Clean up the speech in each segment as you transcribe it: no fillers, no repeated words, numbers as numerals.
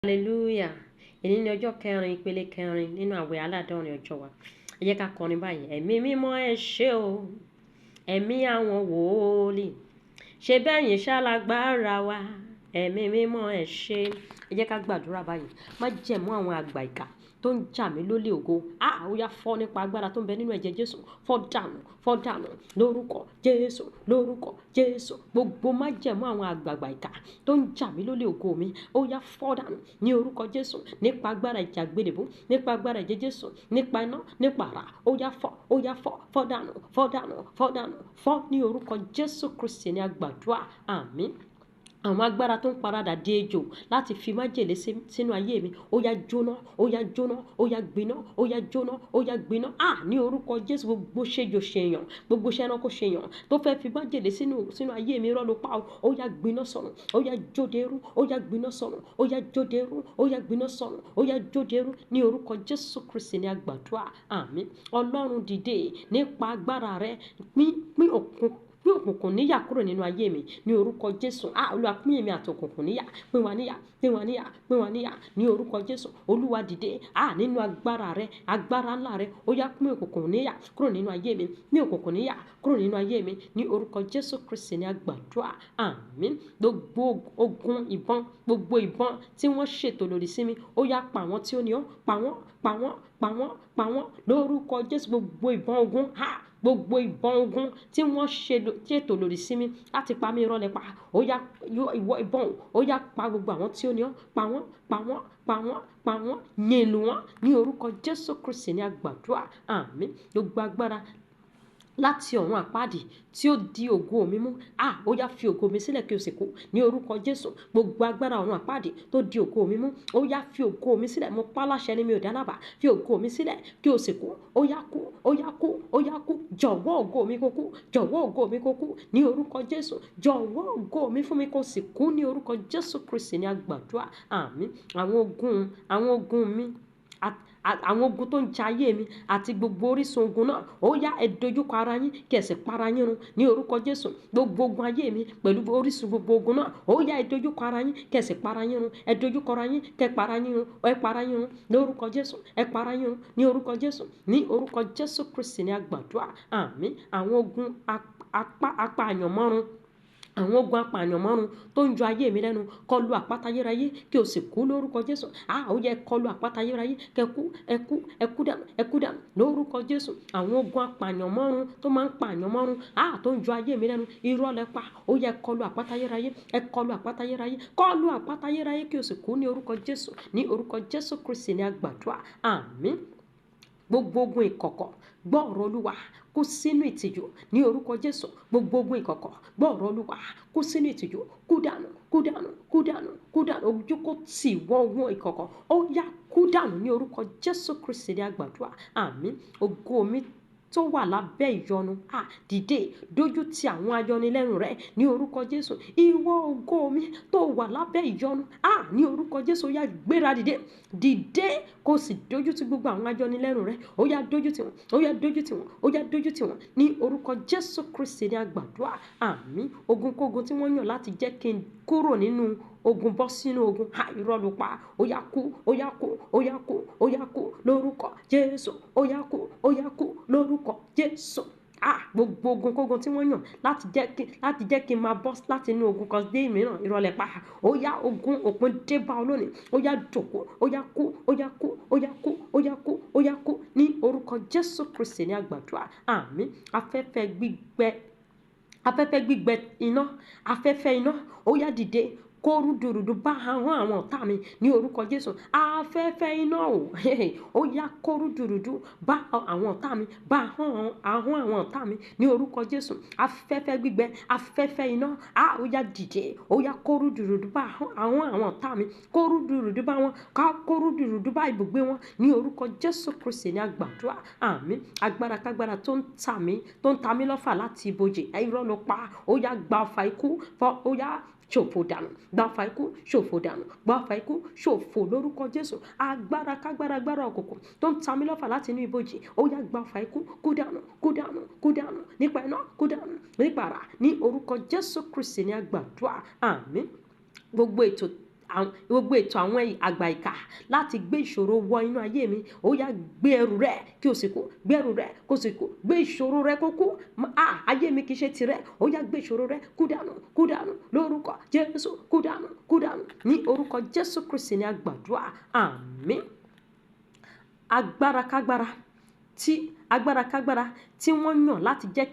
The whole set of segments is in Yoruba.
Hallelujah. Èyí ni ọjọ́ kẹrin ìpele kẹrin nínú àwẹ̀ aládọ́rin ọjọ́ wa. Ẹ jẹ́ ká kọrin báyìí. Ẹ̀mí mímọ́ ẹ ṣé o, ẹ̀mí àwọn wòlíì. Ṣé bẹ́yìn ṣálágbára wa, ẹ̀mí mímọ́ ẹ ṣé. Ẹ jẹ́ ká gbàdúrà báyìí. Má jẹ̀mú àwọn àgbà ìkà tó ń jà mí lólè ògo. Ó yá fọ́ nípa agbára tó ń bẹ nínú ẹ̀jẹ̀ Jésù. Fọ́ dànù lórúkọ Jésù, lórúkọ Jésù. Gbogbo má jẹ̀mú àwọn àgbààgbà ìkà tó ń jà mí lólè ògo mi. Ó yá fọ́ dànù ní orúkọ Jésù, nípa agbára ìjà àgbélébùú, nípa agbára ẹ̀jẹ̀ Jésù, nípa iná, nípa àrá. Ó yá fọ́ dànù ní orúkọ Jésù Kristi ní àgbàdúrà. Àmín. Àwọn agbára tó ń paradà di ejò láti fi májèlé sínú ayé mi, ó yá jóná, ó yá jóná, ó yá gbiná, ó yá jóná, ó yá gbiná. Ní orúkọ Jésù, gbogbo ṣèjò ṣèyàn, gbogbo ṣẹranko ṣèyàn tó fẹ́ fi májèlé sínú ayé mi rọ́lù pa ó yá gbiná sọ̀rùn, ó yá jódérú, ó yá gbiná sọ̀rùn, ó yá jódérú, ó yá gbiná sọ̀rùn, ó yá jódérú ní orúkọ Jésù Kristi ní àgbàdúrà. Àmín. Ọlọ́run dìde nípa agbára rẹ, pín òkùnkùn níyà kúrò nínú ayé mi ní orúkọ Jésù. Olúwa pín èmi àti òkùnkùn níyà, pín wa níyà ní orúkọ Jésù. Olúwa dìde nínú agbára rẹ, agbára ńlá rẹ. Ó yá pín òkùnkùn níyà kúrò nínú ayé mi, pín òkùnkùn níyà kúrò nínú ayé mi ní orúkọ Jésù Kristi ní àgbàdúrà. Àmín. Gbogbo ogun ìbọn, gbogbo ìbọn tí wọ́n ṣètò lòdì sí mi, ó yá pa wọ́n tí ó ní ọ́, pa wọ́n lórúkọ Jésù. Gbogbo ìbọn ogun, gbogbo ìbọn ogun tí wọ́n ṣètò lòdì sí mi láti pa mí rọ́lẹ̀ pa, ó yá ìwọ ìbọn, ó yá pa gbogbo àwọn tí ó ní ọ́, pa wọ́n, yìn lù wọ́n ní orúkọ Jésù Kristi ní àgbàdúrà. Àmín. Gbogbo agbára láti ọ̀run àpáàdì tí ó di ògo mi mú, ó yá fi ògo mi sílẹ̀ kí o sì kú ní orúkọ Jésù. Gbogbo agbára ọ̀run àpáàdì tó di ògo mi mú, ó yá fi ògo mi sílẹ̀. Mo pa láṣẹ ni mi ò dálábà, fi ògo mi sílẹ̀ kí o sì kú. Ó yá kú, ó yá kú, ó yá kú. Jọ̀wọ́ ògo mi kó kú, jọ̀wọ́ ògo mi kó kú ní orúkọ Jésù. Jọ̀wọ́ ògo mi fún mi kó sì kú ní orúkọ Jésù Kristi ní àgbàdúrà. Àmín. Àwọn ogun mi, àwọn ogun tó ń ja ayé mi àti gbogbo orísun ogun náà, ó yá ẹ dojúkọ ara yín kí ẹ sì para yín run ní orúkọ Jésù. Gbogbo ogun ayé mi pẹ̀lú orísun gbogbo ogun náà, ó yá ẹ dojúkọ ara yín kí ẹ sì para yín run. Ẹ dojúkọ ara yín kí ẹ para yín run, ẹ para yín run ní orúkọ Jésù. Ẹ para yín run ní orúkọ Jésù, ní orúkọ Jésù Kristi ní àgbàdúrà. Àmín. Àwọn ogun apààyàn mọ́run, àwọn ogun apààyàn mọ́run tó ń jọ ayé mi lẹ́nu, kọlu àpáta ayérayé kí o sì kú lórúkọ Jésù. Ó yẹ kọlu àpáta ayérayé kí ẹ kú dànù lórúkọ Jésù. Àwọn ogun apààyàn mọ́run tó máa ń pààyàn mọ́run, tó ń jọ ayé mi lẹ́nu, irọ́ lẹ pa. Ó yẹ kọlu àpáta ayérayé, ẹ kọlu àpáta ayérayé, kọlu àpáta ayérayé kí o sì kú ní orúkọ Jésù, ní orúkọ Jésù Kristi ní àgbàdúrà. Àmín. Gbogbo ogun ìkọ̀kọ̀ gbọ́ ọ̀rọ̀ Olúwa kó sínú ìtìjú ní orúkọ Jésù. Gbogbo ogun ìkọ̀kọ̀ gbọ́ ọ̀rọ̀ Olúwa kó sínú ìtìjú. Kú dànù. Ojú kó tì wọ́ ogun ìkọ̀kọ̀, ó yá kú dànù ní orúkọ Jésù Kristi ní àgbàdúrà. Àmín. Ògo mi tó wà lábẹ́ ìyọnu, dìde dójú ti àwọn ayọnilẹ́nu rẹ ní orúkọ Jésù. Ìwọ ògo mi tó wà lábẹ́ ìyọnu, ní orúkọ Jésù, ó yá gbéra dìde kó sì dójú ti gbogbo àwọn ayọnilẹ́nu rẹ. Ó yá dójú ti wọn, ó yá dójú ti wọn, ó yá dójú ti wọn ní orúkọ Jésù Kristi ní àgbàdúrà. Àmín. Ogunkógun tí wọ́n yàn láti jẹ́ kí n kúrò nínú ogun bọ́ sínú ogun, irọ́ ló pa. Ó yá kú, ó yá kú, ó yá kú, ó yá kú lórúkọ Jésù. Ó yá kú, ó yá kú lórúkọ Jésù. Gbogbo ogunkógun tí wọ́n yàn láti jẹ́ kí n máa bọ́ láti inú ogun kan dé mìíràn, irọ́ lẹ pa. Ó yá ogun òpin dé bá ọ lónìí. Ó yá dòkú, ó yá kú, ó yá kú, ó yá kú, ó yá kú, ó yá kú ní orúkọ Jésù Kristi ní àgbàdúrà. Àmín. Afẹ́fẹ́ gbígbẹ iná, afẹ́fẹ́ iná, ó yá dìde kó rúdurùdu bá ahọ́n àwọn ọ̀tá mi ní orúkọ Jésù. Afẹ́fẹ́ iná ó yá kó rúdurùdu bá àwọn ọ̀tá mi, bá ahọ́n àwọn ọ̀tá mi ní orúkọ Jésù. Afẹ́fẹ́ gbígbẹ, afẹ́fẹ́ iná, ó yá dìde, ó yá kó rúdurùdu bá ahọ́n àwọn ọ̀tá mi, kó rúdurùdu bá wọn, kó rúdurùdu bá ibùgbé wọn ní orúkọ Jésù Kristi ní àgbàdúrà. Àmín. Agbára kágbára tó ń ta mí lọ́fà láti ibojì, irọ́ ló pa. Ó yá gba ọfà ikú, ó yá ṣòfò dànù, gba ọfà ikú ṣòfò dànù, gba ọfà ikú ṣòfò lórúkọ Jésù. Agbára kágbára, agbára òkùnkùn tó ń ta mí lọ́fà láti inú ibojì, ó yá gba ọfà ikú, kú dànù nípa iná, kú dànù nípa àrá ní orúkọ Jésù Kristi ní àgbàdúrà. Àmín. Gbogbo ètò gbogbo ètò àwọn àgbà ìkà láti gbé ìṣòro wọ inú ayé mi, ó yá gbé ẹrù rẹ kí o sì kú, gbé ẹrù rẹ kó sì kú, gbé ìṣòro rẹ kó kú. Ayé mi kì í ṣe tirẹ̀, ó yá gbé ìṣòro rẹ kú dànù lórúkọ Jésù, kú dànù ní orúkọ Jésù Kristi ni a gbàdúrà. Àmín. Agbára kágbára tí wọ́n yàn láti jẹ́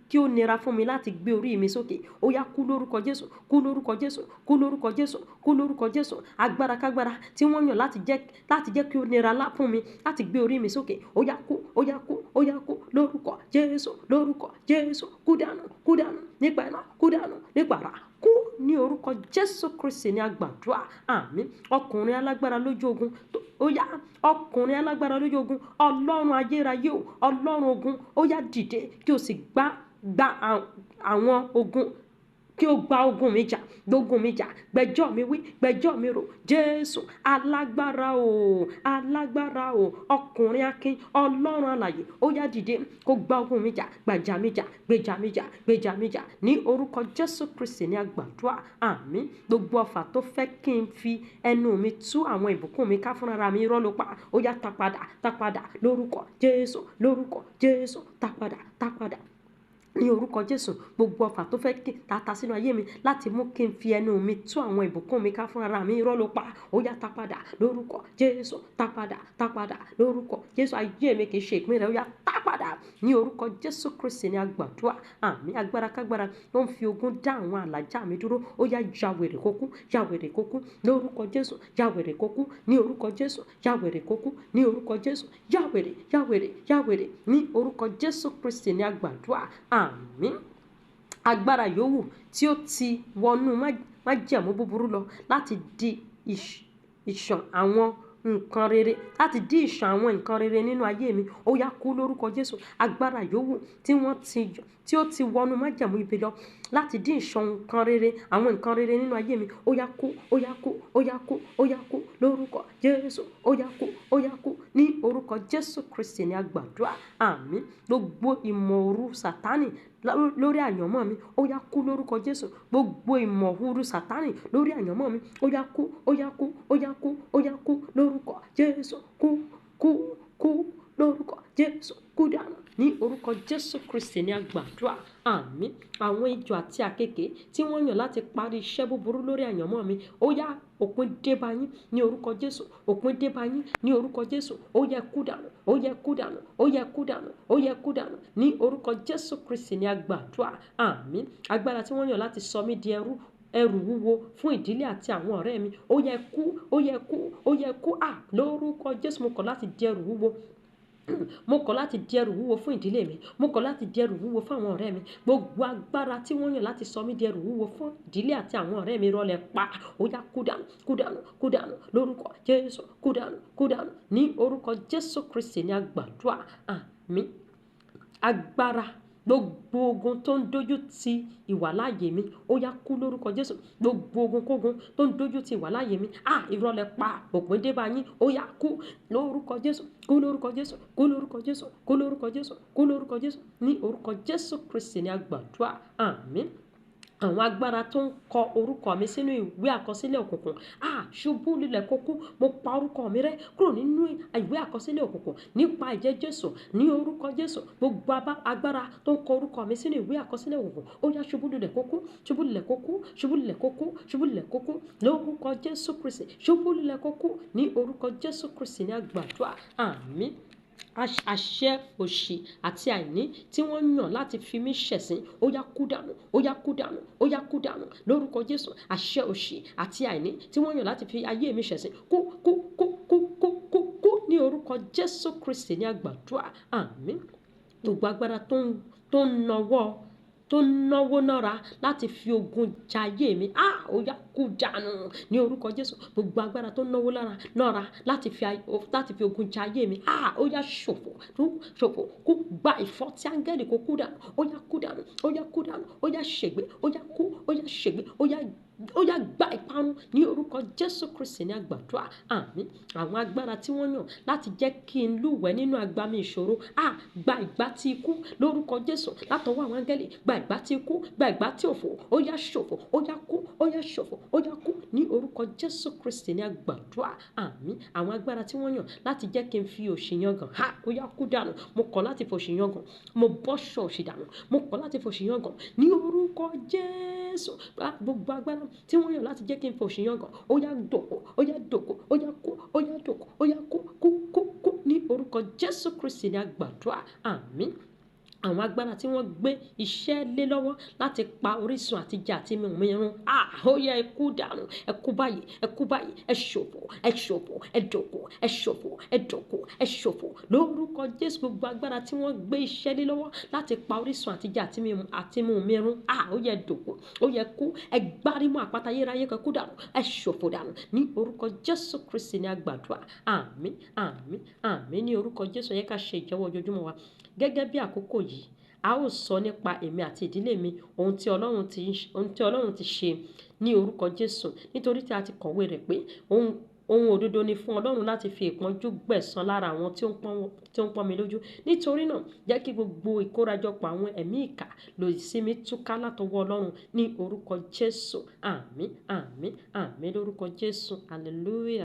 kí ó nira fún mi láti gbé orí mi sókè, ó yá kú lórúkọ Jésù, kú lórúkọ Jésù, kú lórúkọ Jésù, kú lórúkọ Jésù. Agbára kágbára tí wọ́n yàn láti jẹ́ kí ó nira fún mi láti gbé orí mi sókè, ó yá kú, ó yá kú, ó yá kú lórúkọ Jésù, lórúkọ Jésù. Kú dànù nípa iná, kú dànù nípa àrá, kú ní orúkọ Jésù Kristi ni a gbàdúrà. Àmín. Ọkùnrin alágbára lójú ogun, ó yá ọkùnrin alágbára lójú ogun, Ọlọ́run ayérayé o, Ọlọ́run ogun, ó yá dìde kí o sì gba àwọn ogun, kí o gba ogun mi jà, gbógun mi jà, gbẹjọ́ mi wí, gbẹjọ́ mi rò. Jésù alágbára o, ọkùnrin akin, Ọlọ́run alààyè, ó yá dìde kó gba ogun mi jà, gbàjà mi jà, gbèjà mi jà ní orúkọ Jésù Kristi ni a gbàdúrà. Àmín. Gbogbo ọfà tó fẹ́ kí n fi ẹnu mi tú àwọn ìbùkún mi ká fúnra mi, irọ́ ló pa, ó yá tá padà lórúkọ Jésù, lórúkọ Jésù, tá padà ní orúkọ Jésù. Gbogbo ọfà tó fẹ́ kí ta sínú ayé mi láti mú kí n fi ẹnu mi tú àwọn ìbùkún mi ká fúnra mi, irọ́ ló pa, ó yá tá padà lórúkọ Jésù, tá padà lórúkọ Jésù. Ayé mi kì í ṣe ìpín rẹ̀, ó yá tá padà ní orúkọ Jésù Kristi ni a gbàdúrà. Àmín. Agbára kágbára tó ń fi ogun dá àwọn àlàjá mi dúró, ó yá ya wèrè kó kú lórúkọ Jésù, ya wèrè kó kú ní orúkọ Jésù, ya wèrè kó kú ní orúkọ Jésù, ya wèrè ní orúkọ Jésù Kristi ni a gbàdúrà. Àmín. Agbára yòówù tí ó ti wọnú májẹ̀mú búburú lọ láti di ìṣàn àwọn nǹkan rere nínú ayé mi, ó yá kú lórúkọ Jésù. Agbára yòówù tí ó ti wọnú májẹ̀mú ibi lọ láti dín ìṣàn àwọn nǹkan rere nínú ayé mi, ó yá kú lórúkọ Jésù, ó yá kú ní orúkọ Jésù Kristi ni a gbàdúrà. Àmín. Gbogbo ìmọ̀ òru Sátánì lórí àyànmọ́ mi, ó yá kú lórúkọ Jésù. Gbogbo ìmọ̀ òru Sátánì lórí àyànmọ́ mi, ó yá kú lórúkọ Jésù, kú lórúkọ Jésù, kú dànù ní orúkọ Jésù Kristi ni a gbàdúrà. Àmín. Àwọn ejò àti àkekèé tí wọ́n yàn láti parí iṣẹ́ búburú lórí àyànmọ́ mi, ó yá òpin dé bá yín ní orúkọ Jésù, òpin dé bá yín ní orúkọ Jésù, ó yẹ kú dànù ní orúkọ Jésù Kristi ni a gbàdúrà. Àmín. Agbára tí wọ́n yàn láti sọ mí di ẹrù wúwo fún ìdílé àti àwọn ọ̀rẹ́ mi, ó yẹ kú lórúkọ Jésù. Mo kọ̀ láti di ẹrù wúwo, mo kọ̀ láti di ẹrù wúwo fún ìdílé mi, mo kọ̀ láti di ẹrù wúwo fún àwọn ọ̀rẹ́ mi. Gbogbo agbára tí wọ́n yàn láti sọ mí di ẹrù wúwo fún ìdílé àti àwọn ọ̀rẹ́ mi, rọlẹ̀ pa, ó yá kú dànù lórúkọ Jésù, kú dànù ní orúkọ Jésù Kristi ni a gbàdúrà. Àmín. Agbára gbogbo ogun tó ń dojú ti ìwàláàyè mi, ó yá kú lórúkọ Jésù. Gbogbo ogun kógun tó ń dojú ti ìwàláàyè mi, ìrọ̀lẹ́ pa, òpin dé bá yín, ó yá kú lórúkọ Jésù, kú lórúkọ Jésù, kú lórúkọ Jésù, kú lórúkọ Jésù, kú lórúkọ Jésù ní orúkọ Jésù Kristi ni a gbàdúrà. Àmín. Àwọn agbára tó ń kọ orúkọ mi sínú ìwé àkọsílẹ̀ òkùnkùn, ṣubú lulẹ̀ kó kú. Mo pa orúkọ mi rẹ́ kúrò nínú ìwé àkọsílẹ̀ òkùnkùn nípa ẹ̀jẹ̀ Jésù ní orúkọ Jésù. Gbogbo agbára tó ń kọ orúkọ mi sínú ìwé àkọsílẹ̀ òkùnkùn, ó yá ṣubú lulẹ̀ kó kú, ṣubú lulẹ̀ kó kú, ṣubú lulẹ̀ kó kú, ṣubú lulẹ̀ kó kú lórúkọ Jésù Kristi, ṣubú lulẹ̀ kó kú ní orúkọ Jésù Kristi ni a gbàdúrà. Àmín. Àṣẹ òṣì àti àìní tí wọ́n yàn láti fi mí ṣẹ̀sín, ó yá kú dànù lórúkọ Jésù. Àṣẹ òṣì àti àìní tí wọ́n yàn láti fi ayé mi ṣẹ̀sín, kú ní orúkọ Jésù Kristi ni a gbàdúrà. Àmín. Gbogbo agbára tó ń náwó nára láti fi ogun jayé mi, ó yá kú dànù ní orúkọ Jésù. Gbogbo agbára tó ń náwó nára láti fi ogun jayé mi, ó yá ṣòfò, kú gba ìfọ́tí áńgẹ́lì, kó kú dànù, ó yá kú dànù, ó yá ṣègbé, ó yá kú, ó yá ṣègbé, ó yá gba ìparun ní orúkọ Jésù Kristi ní a gbàdúrà. Àmín. Àwọn agbára tí wọ́n yàn láti jẹ́ kí n lúwẹ̀ẹ́ nínú agbami ìṣòro, gba ìgbà tí ikú lórúkọ Jésù látọwọ́ àwọn áńgẹ́lì, gba ìgbà tí ikú, gba ìgbà tí òfò, ó yá ṣòfò, ó yá kú, ó yá ṣòfò, ó yá kú ní orúkọ Jésù Kristi ní àgbàdúrà. Àmín. Àwọn agbára tí wọ́n yàn láti jẹ́ kí n fi òṣì yangàn, ó yá kú dànù. Mo kọ̀ láti fòṣì yangàn, mo bọ́ṣọ òṣì dànù, mo kọ̀ láti fòṣì yangàn ní orúkọ Jésù. Gbogbo agbára tí wọ́n yàn láti jẹ́ kí n fòṣì yangàn, ó yá dòkó, ó yá dòkó, ó yá kú, ó yá dòkó, ó yá kú ní orúkọ Jésù Kristi ní àgbàdúrà. Àmín. Àwọn agbára tí wọ́n gbé iṣẹ́ lé lọ́wọ́ láti pa orísun àtijẹ àti mímu irun, ó yá ẹ kú dànù, ẹ kú báyìí, ẹ kú báyìí, ẹ ṣòfò, ẹ ṣòfò, ẹ dòkó, ẹ ṣòfò, ẹ dòkó, ẹ ṣòfò lórúkọ Jésù. Gbogbo agbára tí wọ́n gbé iṣẹ́ lé lọ́wọ́ láti pa orísun àtijẹ àti mímu irun, ó yá ẹ dòkó, ó yá ẹ kú, ẹ gbárímọ́ àpáta ayérayé kan kú dànù, ẹ ṣòfò dànù ní orúkọ Jésù Kristi ní àgbàdúrà. Àmín, àmín, àmín ní orúkọ Jésù. Ẹ jẹ́ ká ṣe ìjẹ́wọ́ ojoojúmọ́ wa gẹ́gẹ́ bí àkókò yìí. A ó sọ nípa èmi àti ìdílé mi, ohun tí Ọlọ́run ti ṣe ní orúkọ Jésù, nítorí tí a ti kọ̀wé rẹ̀ pé ohun òdodo ni fún Ọlọ́run láti fi ìpọ́njú gbẹ̀san lára àwọn tí ó ń pọ́n mi lójú. Nítorí náà jẹ́ kí gbogbo ìkórajọpọ̀ àwọn ẹ̀mí ìkà lòdì sí mi túká látọwọ́ Ọlọ́run ní orúkọ Jésù. Àmín, àmín, àmín lórúkọ Jésù. Hallelujah.